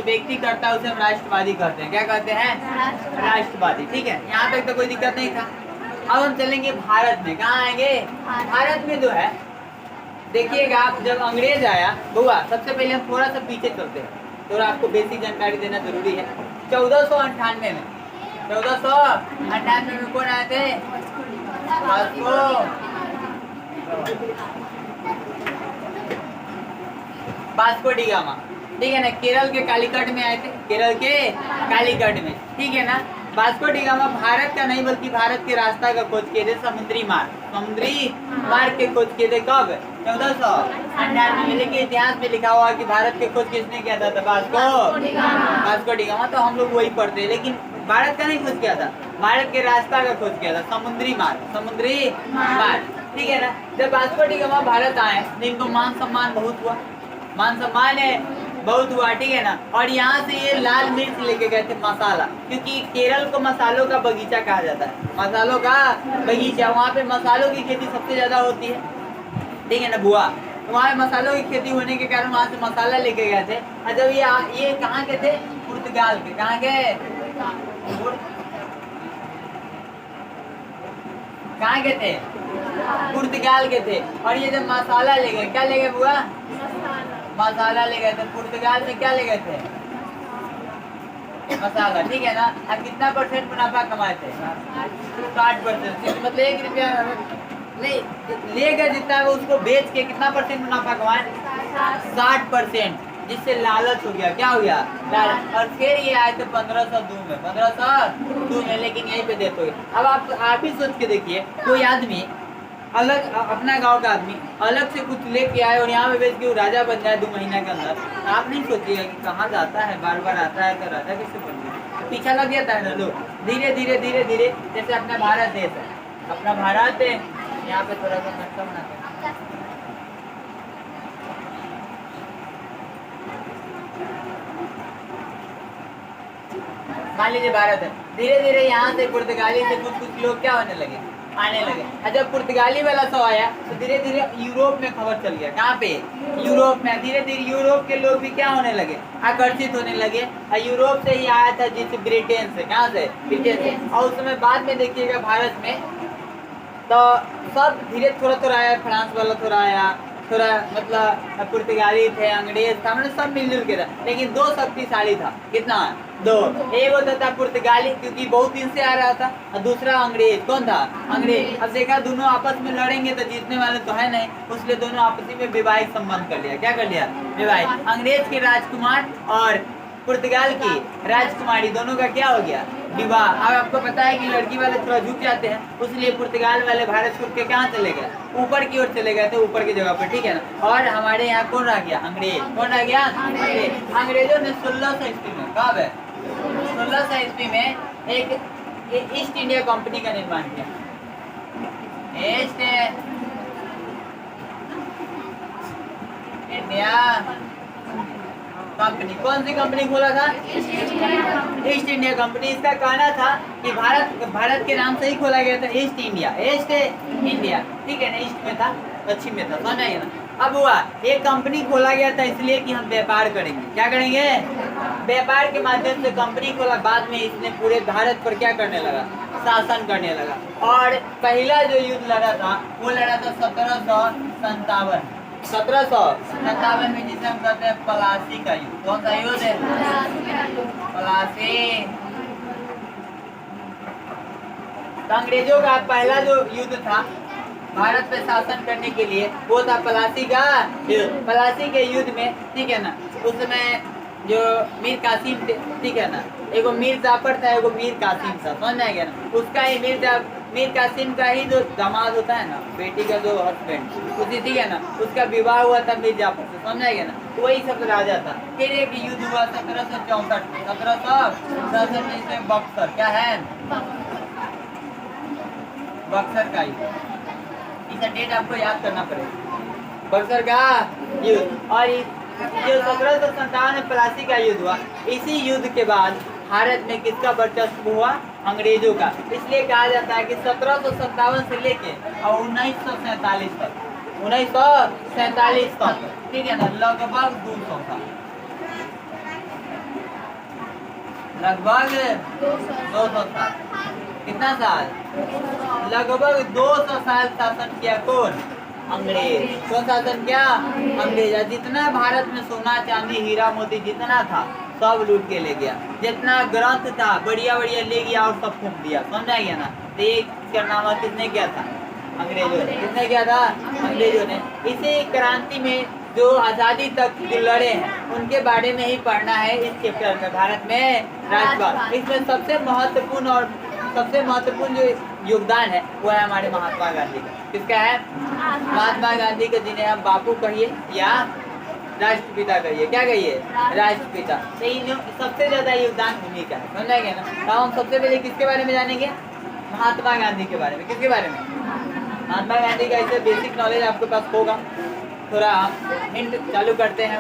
व्यक्ति करता है उसे हम राष्ट्रवादी कहते हैं। क्या कहते हैं? राष्ट्रवादी। ठीक है, यहाँ तक तो कोई दिक्कत नहीं था। अब हम चलेंगे भारत में। कहाँ आएंगे? भारत में जो है देखिएगा, आप जब अंग्रेज आया बुआ, सबसे पहले हम थोड़ा सा पीछे चलते हैं, थोड़ा आपको बेसिक जानकारी देना जरूरी है। 1498 में 1498 में कौन आए थे? Vasco D gamma. ठीक है ना, केरल के कालीकट में आए थे, केरल के कालीकट में। ठीक है ना, वास्को डी गामा भारत का नहीं बल्कि भारत के रास्ता का खोज किए थे, समुद्री मार्ग के खोज किए थे। कब? 1498 में। लेकिन इतिहास में लिखा हुआ कि भारत के खोज किसने किया था? Vasco D gamma. तो हम लोग वही पढ़ते हैं, लेकिन भारत का नहीं खोज किया था, भारत के रास्ता का खोज किया था, समुद्री मार्ग। ठीक है ना, जब वास्को डी गामा भारत आए तो इनको मान सम्मान बहुत हुआ, बहुत हुआ। ठीक है ना, और यहाँ से ये लाल मिर्च लेके गए थे, मसाला, क्योंकि केरल को मसालों का बगीचा कहा जाता है, मसालों का बगीचा। वहाँ पे मसालों की खेती सबसे ज्यादा होती है। ठीक है ना बुआ, तो वहाँ मसालों की खेती होने के कारण वहाँ से मसाला लेके गए थे। और जब ये कहाँ के थे? पुर्तगाल के। कहाँ के? कहाँ के थे? पुर्तगाल के थे। और ये जब मसाला ले गए, क्या ले गए बुआ? मसाला ले गए थे। पुर्तगाल में क्या ले गए थे? मसाला। ठीक है ना, अब कितना % मुनाफा कमाए थे? 60%। मतलब 1 रुपया नहीं ले गए, जितना वो उसको बेच के कितना % मुनाफा कमाए? 60%, जिससे लालच हो गया। क्या हो गया? लालच। और फिर ये आए थे 1502 में, लेकिन यहीं पे डेथ हो गई। अब आप ही सोच के देखिए, कोई आदमी अलग, अपना गांव का आदमी अलग से कुछ लेके आए और यहाँ पे बेच के वो राजा बन जाए 2 महीना के अंदर, आप नहीं सोचिएगा कि कहाँ जाता है, बार बार आता है तो राजा कैसे बन गया? पीछा लग जाता है ना लोग, धीरे धीरे। जैसे अपना भारत देश है, अपना भारत है, यहाँ पे थोड़ा सा नक्शा बनाते हैं। मान लीजिए भारत है, धीरे धीरे यहाँ से पुर्तगाली से कुछ लोग क्या होने लगे? आने लगे। और जब पुर्तगाली वाला सब आया तो धीरे धीरे यूरोप में खबर चल गया। कहाँ पे? यूरोप में। धीरे धीरे यूरोप के लोग भी क्या होने लगे? आकर्षित होने लगे। और यूरोप से ही आया था, जिस ब्रिटेन से। कहाँ से? ब्रिटेन से। और उस समय बाद में देखिएगा भारत में तो सब धीरे थोड़ा आया, फ्रांस वाला थोड़ा आया, थोड़ा मतलब पुर्तगाली थे, अंग्रेज था, मतलब सब मिलजुल के था। लेकिन 2 शक्तिशाली था। कितना? 2। एक होता था पुर्तगाली, क्योंकि बहुत दिन से आ रहा था, और दूसरा अंग्रेज। कौन था? अंग्रेज। अब देखा दोनों आपस में लड़ेंगे तो जीतने वाले तो है नहीं, इसलिए दोनों आपसी में वैवाहिक संबंध कर लिया। क्या कर लिया? वैवाहिक। अंग्रेज के राजकुमार और पुर्तगाल की राजकुमारी, दोनों का क्या हो गया? विवाह। अब आपको पता है कि लड़की वाले थोड़ा झुक जाते हैं, इसलिए पुर्तगाल वाले भारत छोड़ के कहाँ चले गए? ऊपर की ओर चले गए थे, ऊपर की जगह पर। ठीक है ना, और हमारे यहाँ कौन रह गया? अंग्रेज। कौन रह गया? अंग्रेज। अंग्रेजों ने 1600 ईस्वी में, कब है? 1600 ईस्वी में एक ईस्ट इंडिया कंपनी का निर्माण किया। East India company. कौन सी कंपनी खोला था? East India company. इसका कहना था कि भारत के नाम से ही खोला गया था, ईस्ट इंडिया। ठीक है ना, ईस्ट में था, पश्चिम में था, समझ आएगा ना। अब हुआ एक कंपनी खोला गया था इसलिए कि हम व्यापार करेंगे। क्या करेंगे? व्यापार के माध्यम से कंपनी खोला। बाद में इसने पूरे भारत पर क्या करने लगा? शासन करने लगा। और पहला जो युद्ध लड़ा था वो लड़ा था 1757 में, जिसे हम कहते हैं प्लासी का युद्ध। कौन सा युद्ध है? प्लासी। तो अंग्रेजों का पहला जो युद्ध था भारत पे शासन करने के लिए, वो था प्लासी का युद्ध। प्लासी के युद्ध में, ठीक है ना, उस समय जो मीर कासिम थे, ठीक है ना, एगो मीर जाफर था, एगो मीर कासिम था, समझ आएगा ना। उसका ही मीर कासिम का ही जो दामाद होता है ना, बेटी का जो हस्बैंड, उसी, ठीक है ना, उसका विवाह हुआ था मीर जाफर से, समझ आएगा ना। वही सब राजा था। फिर एक युद्ध हुआ 1764 में, इसमें बक्सर, क्या है? बक्सर का युद्ध। इसका डेट आपको याद करना पड़ेगा, बक्सर का युद्ध। और जो 1757 में प्लासी का युद्ध हुआ, इसी युद्ध के बाद भारत में किसका वर्चस्व हुआ? अंग्रेजों का। इसलिए कहा जाता है कि 1757 से लेके और 1947 तक, ठीक है ना, लगभग 200 साल। लगभग 200 साल। कितना साल? लगभग 200 साल शासन किया कौन? अंग्रेज। कौन शासन किया? अंग्रेज। जितना भारत में सोना चांदी हीरा मोती जितना था सब लूट के ले गया। जितना ग्रंथ था बढ़िया बढ़िया ले गया और सब फूंक दिया। समझा गया ना? तो ये कारनामा किसने किया था? अंग्रेजों ने। किसने किया था? अंग्रेजों ने। इसी क्रांति में जो आजादी तक जो लड़े हैं उनके बारे में ही पढ़ना है इस चैप्टर में, भारत में राष्ट्रवाद। इसमें सबसे महत्वपूर्ण जो योगदान है वो है हमारे महात्मा गांधी का। किसका है? महात्मा गांधी का, जिन्हें आप बापू कहिए या राष्ट्रपिता कहिए। क्या कहिए? राष्ट्रपिता। तो इन सबसे ज्यादा योगदान उन्हीं का है। समझ गए ना? तो हम सबसे पहले किसके बारे में जानेंगे? महात्मा गांधी के बारे में। किसके बारे में? महात्मा गांधी का ऐसे बेसिक नॉलेज आपके पास होगा। थोड़ा हम हिंट चालू करते हैं।